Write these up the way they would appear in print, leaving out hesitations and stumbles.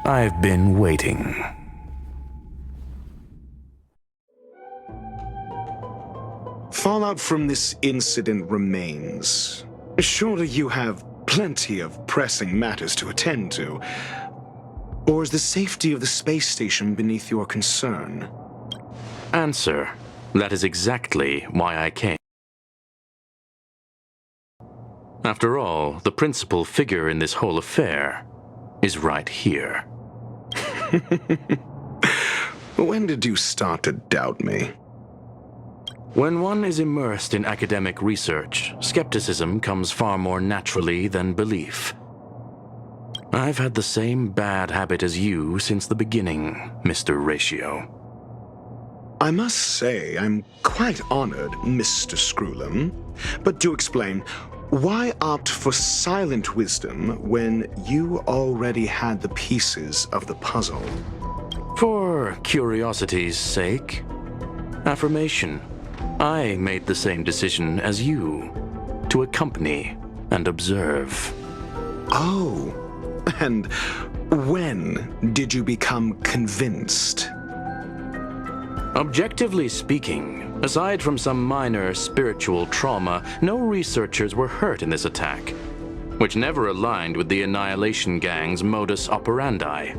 I've been waiting. Fallout from this incident remains. Surely you have plenty of pressing matters to attend to. Or is the safety of the space station beneath your concern? Answer. That is exactly why I came. After all, the principal figure in this whole affair is right here. When did you start to doubt me? When one is immersed in academic research, skepticism comes far more naturally than belief. I've had the same bad habit as you since the beginning, Mr. Ratio. I must say I'm quite honored, Mr. Screwllum. But do explain, why opt for silent wisdom when you already had the pieces of the puzzle? For curiosity's sake. Affirmation. I made the same decision as you, to accompany and observe. Oh, and when did you become convinced? Objectively speaking, aside from some minor spiritual trauma, no researchers were hurt in this attack, which never aligned with the Annihilation Gang's modus operandi.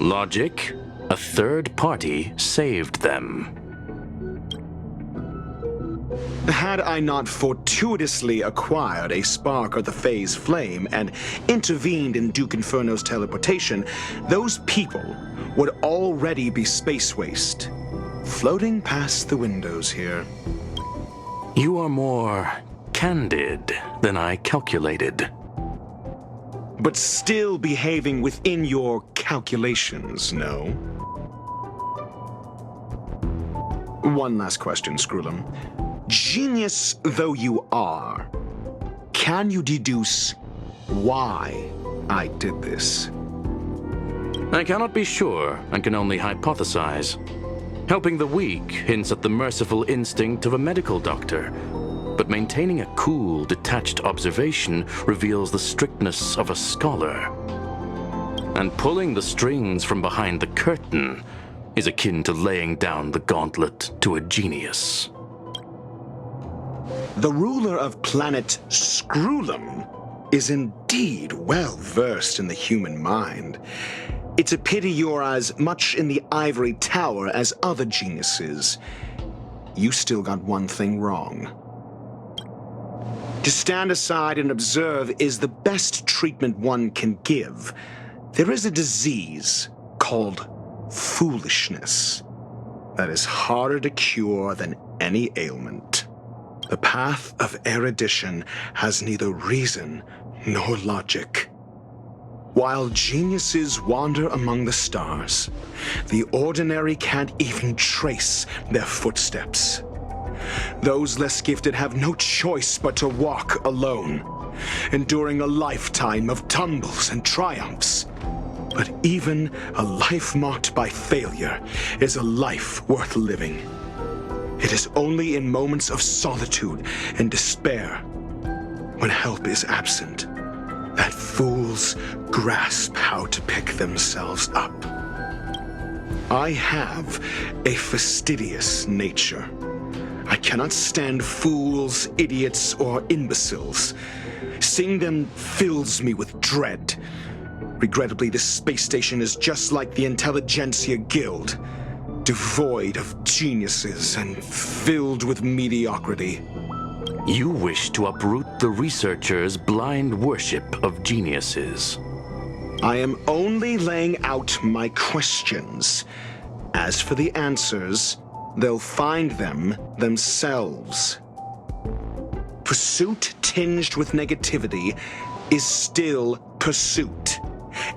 Logic, a third party saved them. Had I not fortuitously acquired a spark of the phase flame and intervened in Duke Inferno's teleportation, those people would already be space waste, floating past the windows here. You are more candid than I calculated. But still behaving within your calculations, no? One last question, Screwllum. Genius though you are, can you deduce why I did this? I cannot be sure and can only hypothesize. Helping the weak hints at the merciful instinct of a medical doctor, but maintaining a cool, detached observation reveals the strictness of a scholar. And pulling the strings from behind the curtain is akin to laying down the gauntlet to a genius. The ruler of planet Screwllum is indeed well versed in the human mind. It's a pity you're as much in the ivory tower as other geniuses. You still got one thing wrong. To stand aside and observe is the best treatment one can give. There is a disease called foolishness that is harder to cure than any ailment. The path of erudition has neither reason nor logic. While geniuses wander among the stars, the ordinary can't even trace their footsteps. Those less gifted have no choice but to walk alone, enduring a lifetime of tumbles and triumphs. But even a life marked by failure is a life worth living. It is only in moments of solitude and despair, when help is absent, that fools grasp how to pick themselves up. I have a fastidious nature. I cannot stand fools, idiots, or imbeciles. Seeing them fills me with dread. Regrettably, this space station is just like the Intelligentsia Guild, devoid of geniuses and filled with mediocrity. You wish to uproot the researchers' blind worship of geniuses. I am only laying out my questions. As for the answers, they'll find them themselves. Pursuit tinged with negativity is still pursuit,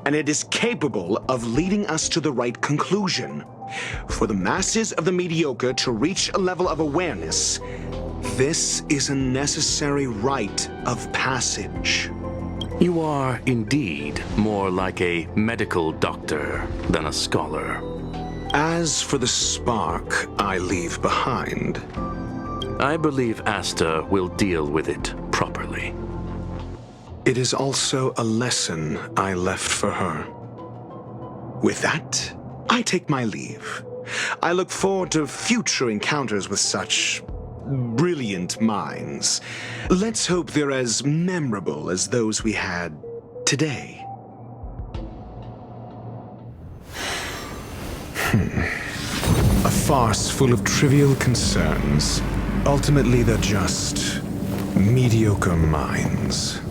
and it is capable of leading us to the right conclusion. For the masses of the mediocre to reach a level of awareness, this is a necessary rite of passage. You are indeed more like a medical doctor than a scholar. As for the spark I leave behind, I believe Asta will deal with it properly. it is also a lesson I left for her. With that, I take my leave. I look forward to future encounters with such brilliant minds. Let's hope they're as memorable as those we had today. A farce full of trivial concerns. Ultimately, they're just mediocre minds.